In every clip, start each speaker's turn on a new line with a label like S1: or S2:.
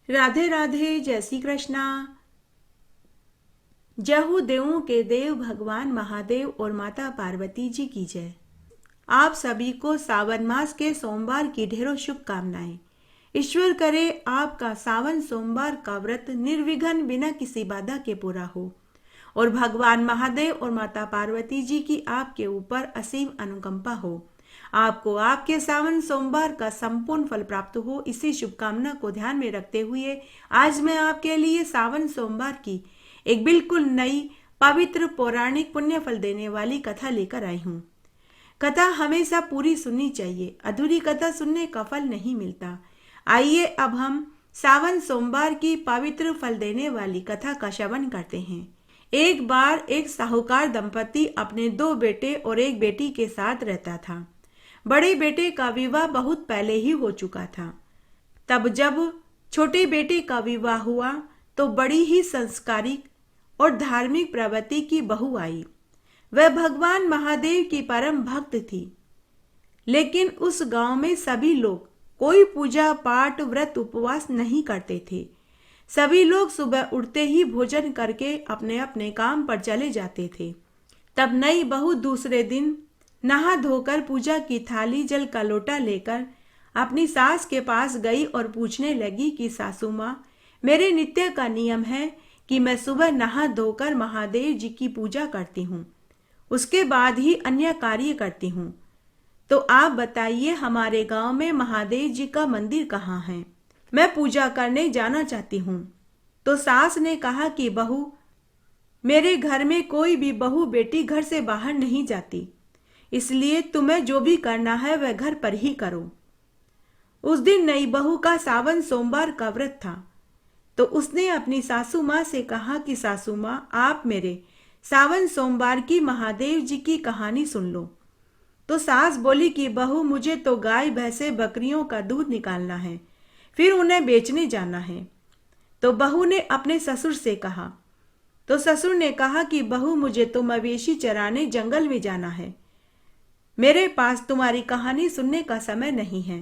S1: राधे राधे, जय श्री कृष्णा। जय हो देवों के देव भगवान महादेव और माता पार्वती जी की जय। आप सभी को सावन मास के सोमवार की ढेरों शुभकामनाएं। ईश्वर करे आपका सावन सोमवार का व्रत निर्विघ्न बिना किसी बाधा के पूरा हो और भगवान महादेव और माता पार्वती जी की आपके ऊपर असीम अनुकंपा हो। आपको आपके सावन सोमवार का संपूर्ण फल प्राप्त हो, इसी शुभकामना को ध्यान में रखते हुए आज मैं आपके लिए सावन सोमवार की एक बिल्कुल नई पवित्र पौराणिक पुण्य फल देने वाली कथा लेकर आई हूँ। कथा हमेशा पूरी सुननी चाहिए, अधूरी कथा सुनने का फल नहीं मिलता। आइए अब हम सावन सोमवार की पवित्र फल देने वाली कथा का श्रवण करते हैं। एक बार एक साहूकार दंपति अपने 2 बेटे और एक बेटी के साथ रहता था। बड़े बेटे का विवाह बहुत पहले ही हो चुका था। तब जब छोटे बेटे का विवाह हुआ तो बड़ी ही संस्कारिक और धार्मिक प्रवृत्ति की बहू आई। वह भगवान महादेव की परम भक्त थी। लेकिन उस गांव में सभी लोग कोई पूजा पाठ व्रत उपवास नहीं करते थे। सभी लोग सुबह उठते ही भोजन करके अपने अपने काम पर चले जाते थे। तब नई बहू दूसरे दिन नहा धोकर पूजा की थाली जल का लोटा लेकर अपनी सास के पास गई और पूछने लगी कि सासू माँ, मेरे नित्य का नियम है कि मैं सुबह नहा धोकर महादेव जी की पूजा करती हूँ, उसके बाद ही अन्य कार्य करती हूँ। तो आप बताइए, हमारे गांव में महादेव जी का मंदिर कहाँ है? मैं पूजा करने जाना चाहती हूँ। तो सास ने कहा कि बहू, मेरे घर में कोई भी बहू बेटी घर से बाहर नहीं जाती, इसलिए तुम्हें जो भी करना है वह घर पर ही करो। उस दिन नई बहू का सावन सोमवार का व्रत था। तो उसने अपनी सासू माँ से कहा कि सासू माँ, आप मेरे सावन सोमवार की महादेव जी की कहानी सुन लो। तो सास बोली कि बहू, मुझे तो गाय भैंसे बकरियों का दूध निकालना है, फिर उन्हें बेचने जाना है। तो बहू ने अपने ससुर से कहा। तो ससुर ने कहा कि बहू, मुझे तो मवेशी चराने जंगल में जाना है, मेरे पास तुम्हारी कहानी सुनने का समय नहीं है।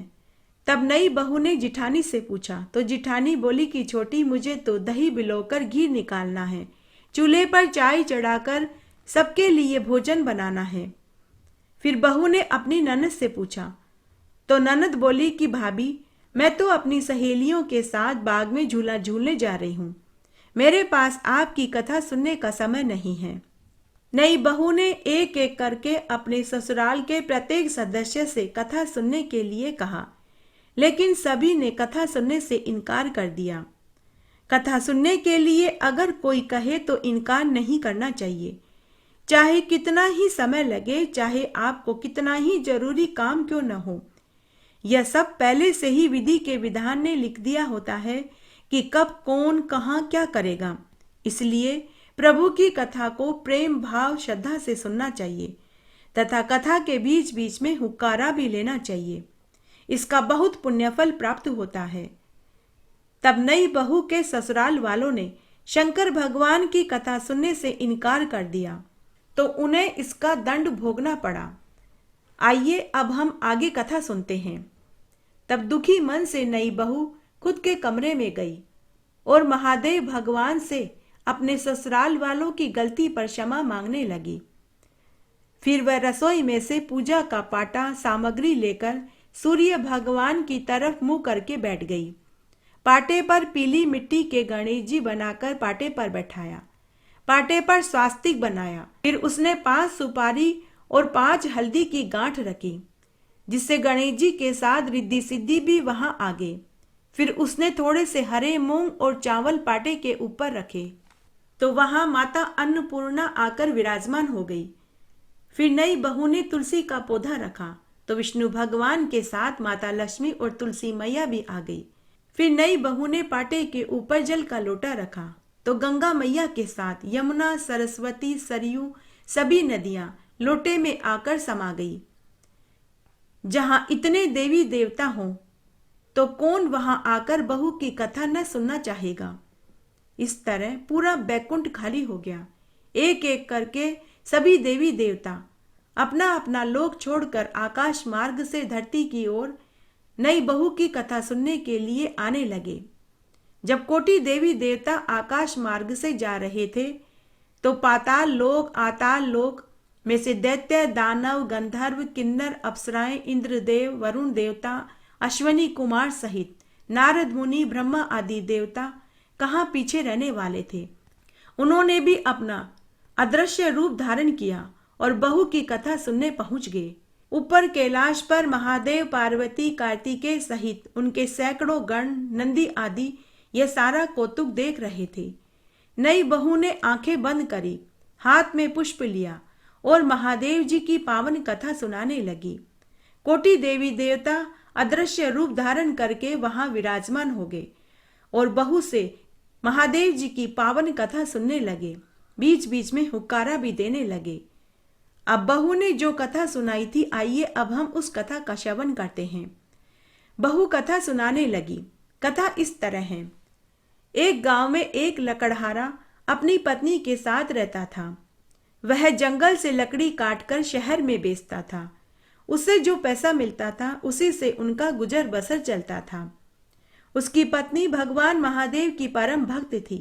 S1: तब नई बहू ने जिठानी से पूछा। तो जिठानी बोली कि छोटी, मुझे तो दही बिलोकर घी निकालना है, चूल्हे पर चाय चढ़ाकर सबके लिए भोजन बनाना है। फिर बहू ने अपनी ननद से पूछा। तो ननद बोली कि भाभी, मैं तो अपनी सहेलियों के साथ बाग में झूला झूलने जा रही हूँ, मेरे पास आपकी कथा सुनने का समय नहीं है। नई बहू ने एक एक करके अपने ससुराल के प्रत्येक सदस्य से कथा सुनने के लिए कहा, लेकिन सभी ने कथा सुनने से इनकार कर दिया। कथा सुनने के लिए अगर कोई कहे तो इनकार नहीं करना चाहिए, चाहे कितना ही समय लगे, चाहे आपको कितना ही जरूरी काम क्यों न हो। यह सब पहले से ही विधि के विधान ने लिख दिया होता है कि कब कौन कहाँ क्या करेगा। इसलिए प्रभु की कथा को प्रेम भाव श्रद्धा से सुनना चाहिए तथा कथा के बीच बीच में हुक्कारा भी लेना चाहिए। इसका बहुत पुण्यफल प्राप्त होता है। तब नई बहू के ससुराल वालों ने शंकर भगवान की कथा सुनने से इनकार कर दिया, तो उन्हें इसका दंड भोगना पड़ा। आइए अब हम आगे कथा सुनते हैं। तब दुखी मन से नई बहू खुद के कमरे में गई और महादेव भगवान से अपने ससुराल वालों की गलती पर क्षमा मांगने लगी। फिर वह रसोई में से पूजा का पाटा सामग्री लेकर सूर्य भगवान की तरफ मुंह करके बैठ गई। पाटे पर पीली मिट्टी के गणेश जी बनाकर पाटे पर बैठाया, पाटे पर स्वास्तिक बनाया। फिर उसने 5 सुपारी और 5 हल्दी की गांठ रखी, जिससे गणेश जी के साथ रिद्धि सिद्धि भी वहां आ गए। फिर उसने थोड़े से हरे मूंग और चावल पाटे के ऊपर रखे, तो वहां माता अन्नपूर्णा आकर विराजमान हो गई। फिर नई बहू ने तुलसी का पौधा रखा, तो विष्णु भगवान के साथ माता लक्ष्मी और तुलसी मैया भी आ गई। फिर नई बहू ने पाटे के ऊपर जल का लोटा रखा, तो गंगा मैया के साथ यमुना, सरस्वती, सरयू सभी नदियां लोटे में आकर समा गई। जहां इतने देवी देवता हों तो कौन वहां आकर बहू की कथा न सुनना चाहेगा। इस तरह पूरा बैकुंठ खाली हो गया। एक एक करके सभी देवी देवता अपना अपना लोक छोड़कर आकाश मार्ग से धरती की ओर नई बहू की कथा सुनने के लिए आने लगे। जब कोटि देवी देवता आकाश मार्ग से जा रहे थे तो पाताल लोक आताल लोक में से दैत्य दानव गंधर्व किन्नर अप्सराएं इंद्रदेव वरुण देवता अश्वनी कुमार सहित नारद मुनि ब्रह्मा आदि देवता कहाँ पीछे रहने वाले थे। उन्होंने भी अपना अदृश्य रूप धारण किया और बहू की कथा सुनने पहुंच गए। ऊपर कैलाश पर महादेव पार्वती कार्तिकेय सहित उनके सैकड़ों गण नंदी आदि ये सारा कौतुक देख रहे थे। नई बहू ने आंखें बंद करी, हाथ में पुष्प लिया और महादेव जी की पावन कथा सुनाने लगी। कोटि देवी देवता अदृश्य रूप धारण करके वहां विराजमान हो गए और बहू से महादेव जी की पावन कथा सुनने लगे। बीच बीच में हुक्कारा भी देने लगे। अब बहू ने जो कथा सुनाई थी, आइए अब हम उस कथा का श्रवण करते हैं। बहू कथा सुनाने लगी। कथा इस तरह है। एक गांव में एक लकड़हारा अपनी पत्नी के साथ रहता था। वह जंगल से लकड़ी काटकर शहर में बेचता था। उससे जो पैसा मिलता था उसी से उनका गुजर बसर चलता था। उसकी पत्नी भगवान महादेव की परम भक्त थी।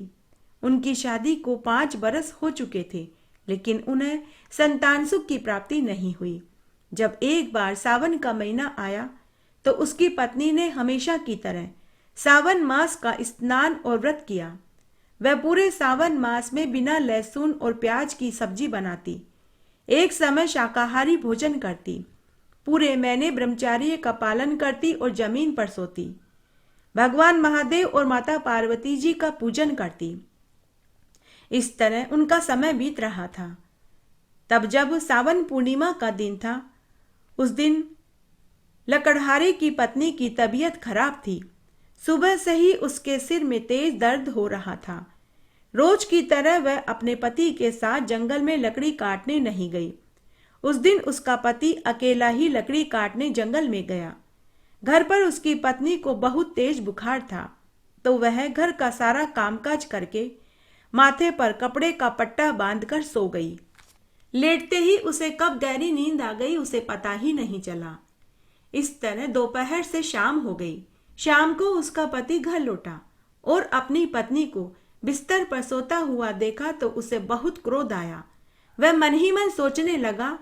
S1: उनकी शादी को 5 बरस हो चुके थे, लेकिन उन्हें संतान सुख की प्राप्ति नहीं हुई। जब एक बार सावन का महीना आया तो उसकी पत्नी ने हमेशा की तरह सावन मास का स्नान और व्रत किया। वह पूरे सावन मास में बिना लहसुन और प्याज की सब्जी बनाती, एक समय शाकाहारी भोजन करती, पूरे महीने ब्रह्मचर्य का पालन करती और जमीन पर सोती। भगवान महादेव और माता पार्वती जी का पूजन करती। इस तरह उनका समय बीत रहा था। तब जब सावन पूर्णिमा का दिन था, उस दिन लकड़हारे की पत्नी की तबीयत खराब थी। सुबह से ही उसके सिर में तेज दर्द हो रहा था। रोज की तरह वह अपने पति के साथ जंगल में लकड़ी काटने नहीं गई। उस दिन उसका पति अकेला ही लकड़ी काटने जंगल में गया। घर पर उसकी पत्नी को बहुत तेज बुखार था, तो वह घर का सारा कामकाज करके माथे पर कपड़े का पट्टा बांधकर सो गई। लेटते ही उसे कब गहरी नींद आ गई उसे पता ही नहीं चला। इस तरह दोपहर से शाम हो गई। शाम को उसका पति घर लौटा और अपनी पत्नी को बिस्तर पर सोता हुआ देखा तो उसे बहुत क्रोध आया। वह मन ही मन सोचने लगा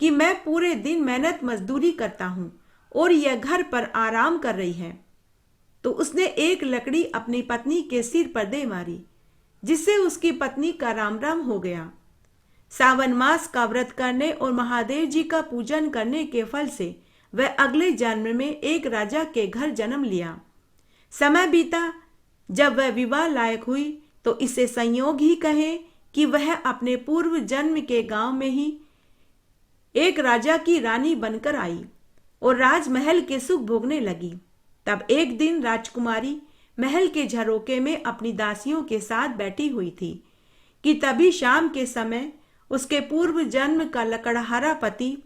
S1: कि मैं पूरे दिन मेहनत मजदूरी करता हूं और यह घर पर आराम कर रही है। तो उसने एक लकड़ी अपनी पत्नी के सिर पर दे मारी, जिससे उसकी पत्नी का राम राम हो गया। सावन मास का व्रत करने और महादेव जी का पूजन करने के फल से वह अगले जन्म में एक राजा के घर जन्म लिया। समय बीता, जब वह विवाह लायक हुई तो इसे संयोग ही कहे कि वह अपने पूर्व जन्म के गांव में ही एक राजा की रानी बनकर आई और राजमहल के सुख भोगने लगी। तब एक दिन राजकुमारी महल के झरोके में अपनी दासियों के साथ बैठी हुई थी कि तभी शाम के समय उसके पूर्व जन्म का लकड़हारा पति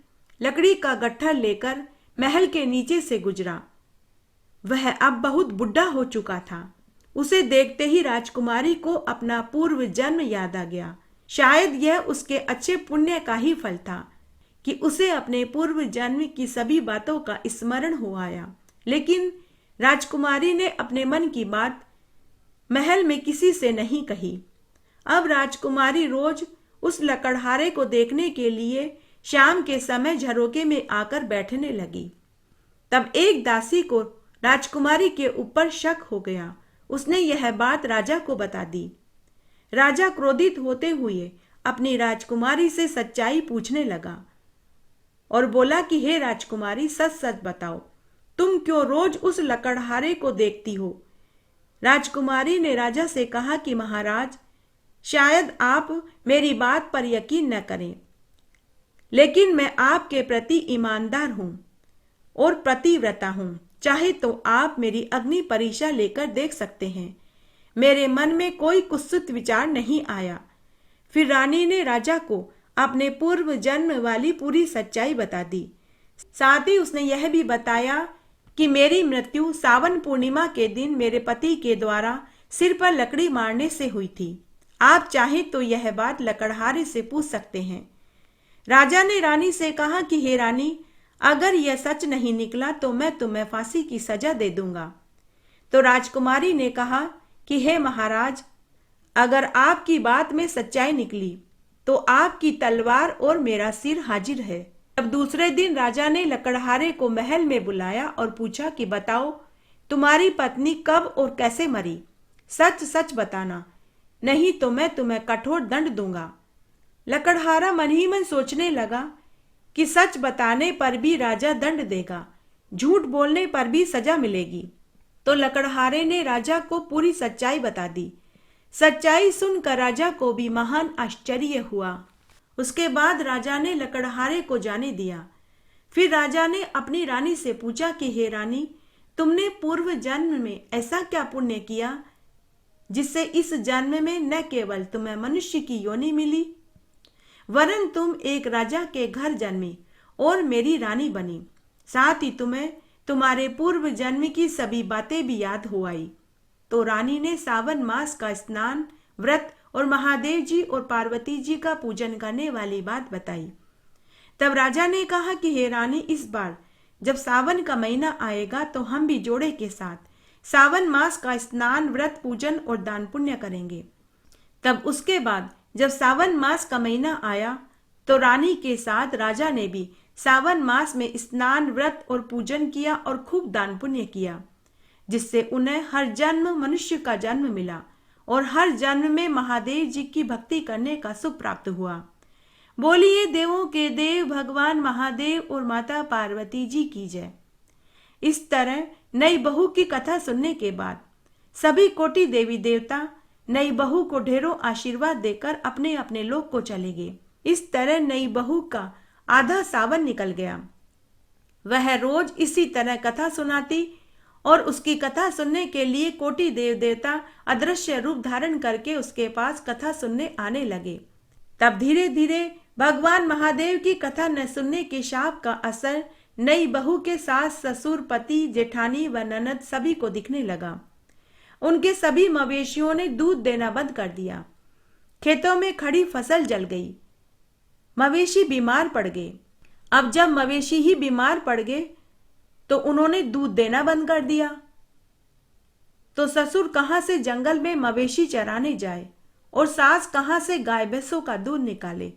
S1: लकड़ी का गट्ठर लेकर महल के नीचे से गुजरा। वह अब बहुत बुढ़ा हो चुका था। उसे देखते ही राजकुमारी को अपना पूर्व जन्म याद आ गया। शायद यह उसके अच्छे पुण्य का ही फल था कि उसे अपने पूर्व जन्म की सभी बातों का स्मरण हो आया। लेकिन राजकुमारी ने अपने मन की बात महल में किसी से नहीं कही। अब राजकुमारी रोज उस लकड़हारे को देखने के लिए शाम के समय झरोके में आकर बैठने लगी। तब एक दासी को राजकुमारी के ऊपर शक हो गया। उसने यह बात राजा को बता दी। राजा क्रोधित होते हुए अपनी राजकुमारी से सच्चाई पूछने लगा और बोला कि हे राजकुमारी, सच सच बताओ, तुम क्यों रोज उस लकड़हारे को देखती हो? राजकुमारी ने राजा से कहा कि महाराज, शायद आप मेरी बात पर यकीन न करें, लेकिन मैं आपके प्रति ईमानदार हूं और पतिव्रता हूं। चाहे तो आप मेरी अग्नि परीक्षा लेकर देख सकते हैं। मेरे मन में कोई कुत्सित विचार नहीं आया। फिर रानी ने राजा को अपने पूर्व जन्म वाली पूरी सच्चाई बता दी। साथ ही उसने यह भी बताया कि मेरी मृत्यु सावन पूर्णिमा के दिन मेरे पति के द्वारा सिर पर लकड़ी मारने से हुई थी। आप चाहें तो यह बात लकड़हारे से पूछ सकते हैं। राजा ने रानी से कहा कि हे रानी, अगर यह सच नहीं निकला तो मैं तुम्हें फांसी की सजा दे दूंगा। तो राजकुमारी ने कहा कि हे महाराज, अगर आपकी बात में सच्चाई निकली तो आपकी तलवार और मेरा सिर हाजिर है। तब दूसरे दिन राजा ने लकड़हारे को महल में बुलाया और पूछा कि बताओ, तुम्हारी पत्नी कब और कैसे मरी? सच सच बताना, नहीं तो मैं तुम्हें कठोर दंड दूंगा। लकड़हारा मन ही मन सोचने लगा कि सच बताने पर भी राजा दंड देगा, झूठ बोलने पर भी सजा मिलेगी। तो लकड़हारे ने राजा को पूरी सच्चाई बता दी। सच्चाई सुनकर राजा को भी महान आश्चर्य हुआ। उसके बाद राजा ने लकड़हारे को जाने दिया। फिर राजा ने अपनी रानी से पूछा कि हे रानी, तुमने पूर्व जन्म में ऐसा क्या पुण्य किया जिससे इस जन्म में न केवल तुम्हें मनुष्य की योनि मिली, वरन तुम एक राजा के घर जन्मी और मेरी रानी बनी। साथ ही तुम्हें तुम्हारे पूर्व जन्म की सभी बातें भी याद हो आई। तो रानी ने सावन मास का स्नान, व्रत और महादेव जी और पार्वती जी का पूजन करने वाली बात बताई। तब राजा ने कहा कि हे रानी, इस बार जब सावन का महीना आएगा तो हम भी जोड़े के साथ सावन मास का स्नान, व्रत, पूजन और दान पुण्य करेंगे। तब उसके बाद जब सावन मास का महीना आया तो रानी के साथ राजा ने भी सावन मास में स्नान, व्रत और पूजन किया और खूब दान पुण्य किया, जिससे उन्हें हर जन्म मनुष्य का जन्म मिला और हर जन्म में महादेव जी की भक्ति करने का सुख प्राप्त हुआ। बोलिए देवों के देव भगवान महादेव और माता पार्वती जी की जय। इस तरह नई बहू की कथा सुनने के बाद सभी कोटि देवी देवता नई बहू को ढेरों आशीर्वाद देकर अपने अपने लोक को चले गए। इस तरह नई बहू का आधा सावन निकल गया। वह रोज इसी तरह कथा सुनाती और उसकी कथा सुनने के लिए कोटि देव देवता अदृश्य रूप धारण करके उसके पास कथा सुनने आने लगे। तब धीरे धीरे भगवान महादेव की कथा न सुनने के शाप का असर नई बहू के सास, ससुर, पति, जेठानी व ननद सभी को दिखने लगा। उनके सभी मवेशियों ने दूध देना बंद कर दिया। खेतों में खड़ी फसल जल गई। मवेशी बीमार पड़ गए। अब जब मवेशी ही बीमार पड़ गए तो उन्होंने दूध देना बंद कर दिया। तो ससुर कहां से जंगल में मवेशी चराने जाए और सास कहां से गाय भैंसों का दूध निकाले,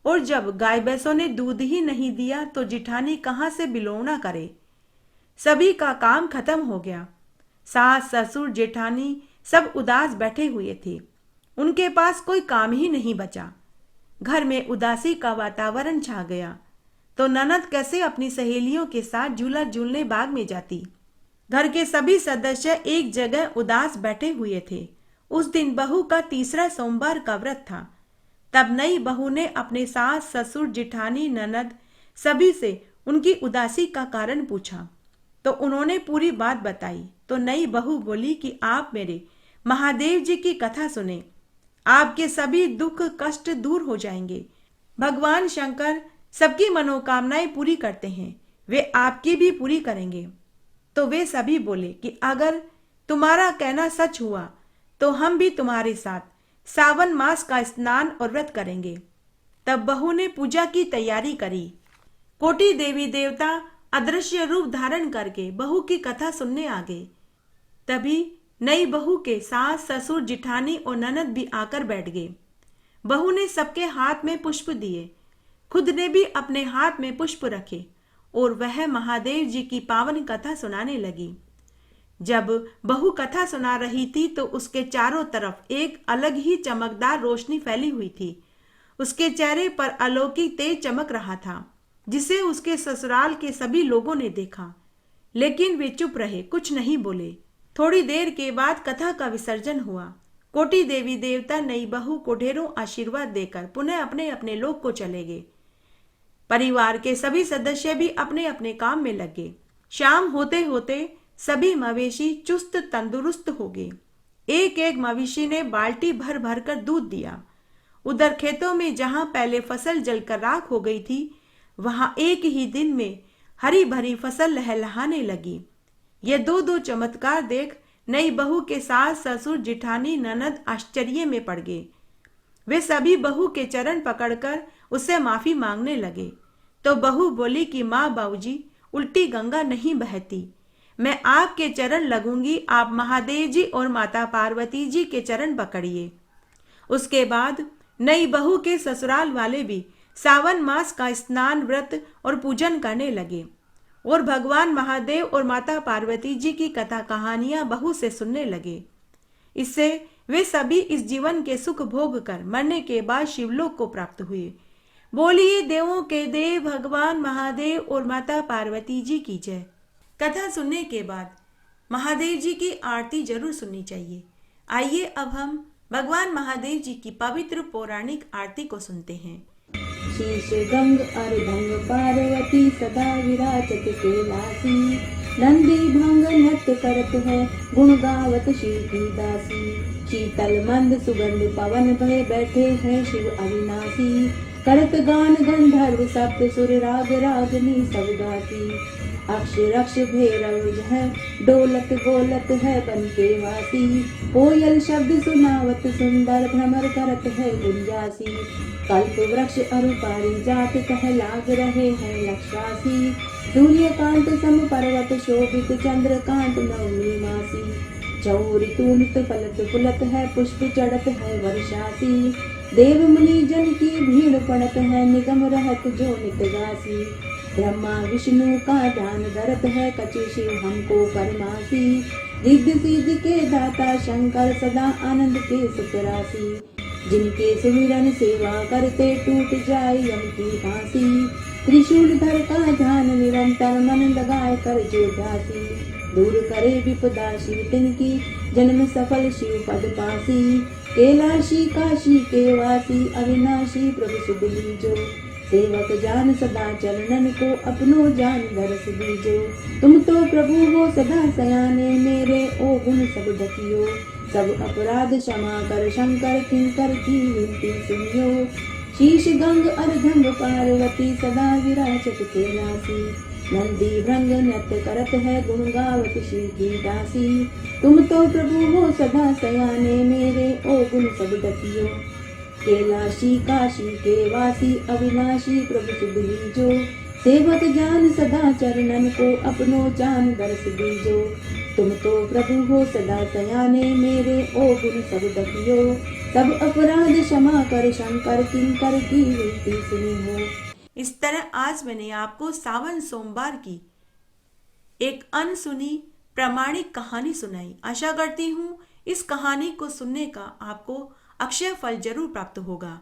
S1: और जब गाय भैंसों ने दूध ही नहीं दिया तो जिठानी कहां से बिलोवना करे। सभी का काम खत्म हो गया। सास, ससुर, जेठानी सब उदास बैठे हुए थे। उनके पास कोई काम ही नहीं बचा। घर में उदासी का वातावरण छा गया। तो ननद कैसे अपनी सहेलियों के साथ झूला झूलने बाग में जाती। घर के सभी सदस्य एक जगह उदास बैठे हुए थे। उस दिन बहू का तीसरा सोमवार का व्रत था। तब नई बहू ने अपने सास, ससुर, जेठानी, ननद सभी से उनकी उदासी का कारण पूछा। तो उन्होंने पूरी बात बताई। तो नई बहू बोली कि आप मेरे महादेव जी की कथा सुने, आपके सभी दुख कष्ट दूर हो जाएंगे। भगवान शंकर सबकी मनोकामनाएं पूरी करते हैं, वे आपकी भी पूरी करेंगे। तो वे सभी बोले कि अगर तुम्हारा कहना सच हुआ तो हम भी तुम्हारे साथ सावन मास का स्नान और व्रत करेंगे। तब बहू ने पूजा की तैयारी करी। कोटि देवी देवता अदृश्य रूप धारण करके बहू की कथा सुनने आ गए। तभी नई बहू के सास, ससुर, जिठानी और ननद भी आकर बैठ गए। बहू ने सबके हाथ में पुष्प दिए, खुद ने भी अपने हाथ में पुष्प रखे और वह महादेव जी की पावन कथा सुनाने लगी। जब बहू कथा सुना रही थी तो उसके चारों तरफ एक अलग ही चमकदार रोशनी फैली हुई थी। उसके चेहरे पर अलौकिक तेज चमक रहा था, जिसे उसके ससुराल के सभी लोगों ने देखा, लेकिन वे चुप रहे, कुछ नहीं बोले। थोड़ी देर के बाद कथा का विसर्जन हुआ। कोटि देवी देवता नई बहू को ढेरों आशीर्वाद देकर पुनः अपने अपने लोक को चले गए। परिवार के सभी सदस्य भी अपने अपने काम में लगे। शाम होते होते सभी मवेशी चुस्त तंदुरुस्त हो गए। एक एक मवेशी ने बाल्टी भर भर कर दूध दिया। उधर खेतों में जहां पहले फसल जलकर राख हो गई थी, वहां एक ही दिन में हरी भरी फसल लहलहाने लगी। ये दो दो चमत्कार देख नई बहू के सास, ससुर, जिठानी, ननद आश्चर्य में पड़ गए। वे सभी बहू के चरण पकड़कर उससे माफी मांगने लगे। तो बहू बोली कि माँ बाबूजी, उल्टी गंगा नहीं बहती, मैं आपके चरण लगूंगी, आप महादेव जी और माता पार्वती जी के चरण पकड़िए। उसके बाद नई बहू के ससुराल वाले भी सावन मास का स्नान, व्रत और पूजन करने लगे और भगवान महादेव और माता पार्वती जी की कथा कहानियां बहू से सुनने लगे। इससे वे सभी इस जीवन के सुख भोग कर मरने के बाद शिवलोक को प्राप्त हुए। बोलिए देवों के देव भगवान महादेव और माता पार्वती जी की जय। कथा सुनने के बाद महादेव जी की आरती जरूर सुननी चाहिए। आइए अब हम भगवान महादेव जी की पवित्र पौराणिक आरती को सुनते हैं।
S2: शीश गंग अर्धंग पार्वती सदा विराजत कैलासी, नंदी भंग नृत्य करत है गुण गावत शिव की दासी। शीतल मंद सुगंध पवन भय बैठे हैं शिव अविनाशी, करत गान गंधर्व सप्त सुर राग रागनी सब गाती। अक्ष रक्ष भैरव है डोलत बोलत है बन के वासी, कोयल शब्द सुनावत सुंदर भ्रमर करत है गुंजासी। कल्प वृक्ष अरु पारिजात कह लाग रहे हैं लक्षवासी, सूर्यकांत सम पर्वत शोभित चंद्रकांत नवमी मासी। चौर तूलित फलत फुलत है पुष्प चढ़त है वर्षासी, देव मुनि जन की भीड़ पड़त है निगम रहत जो नित गासी। ब्रह्मा विष्णु का ध्यान धरत है कछु शिव हमको परमासी, रिद्धि सिद्धि के दाता शंकर सदा आनंद के सुख राशि। जिनके सुमिरन सेवा करते टूट जाए यम की फांसी, त्रिशूल धर का ध्यान निरंतर मन लगाए कर जो ध्यासी। दूर करे विपदा शिव तिनकी जन्म सफल शिव पद पासी, कैलाशी काशी के वासी अविनाशी प्रभु सुध लीजो। सेवक जान सदा चरणन को अपनो जान दरस दीजो। तुम तो प्रभु हो सदा सयाने मेरे ओ गुण सब ढकियो, सब अपराध क्षमा कर शंकर किंकर की विनती सुनियो। शीश गंग अर्धंग पार्वती सदा विराजत कैलासी, नंदी भृंग नृत्य करत है गुण गावत शिव की दासी। तुम तो प्रभु हो सदा सयाने मेरे ओ गुण सब ढकियो, कैलाशी काशी के वासी अविनाशी प्रभु सुध लीजो। सेवक जान सदा चरणन को अपनो जान दरस दीजो। तुम तो प्रभु हो सदा सयाने मेरे ओ गुण सब ढकियो, सब अपराध क्षमा कर शंकर किंकर की विनती सुनी हो।
S1: इस तरह आज मैंने आपको सावन सोमवार की एक अनसुनी प्रामाणिक कहानी सुनाई। आशा करती हूँ इस कहानी को सुनने का आपको अक्षय फल जरूर प्राप्त होगा।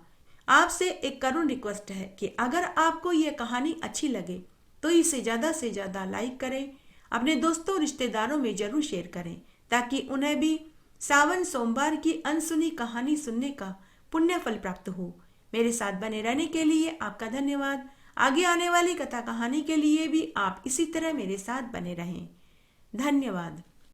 S1: आपसे एक करुण रिक्वेस्ट है कि अगर आपको यह कहानी अच्छी लगे तो इसे ज़्यादा से ज़्यादा लाइक करें, अपने दोस्तों रिश्तेदारों में जरूर शेयर करें ताकि उन्हें भी सावन सोमवार की अनसुनी कहानी सुनने का पुण्य फल प्राप्त हो। मेरे साथ बने रहने के लिए आपका धन्यवाद। आगे आने वाली कथा कहानी के लिए भी आप इसी तरह मेरे साथ बने रहें। धन्यवाद।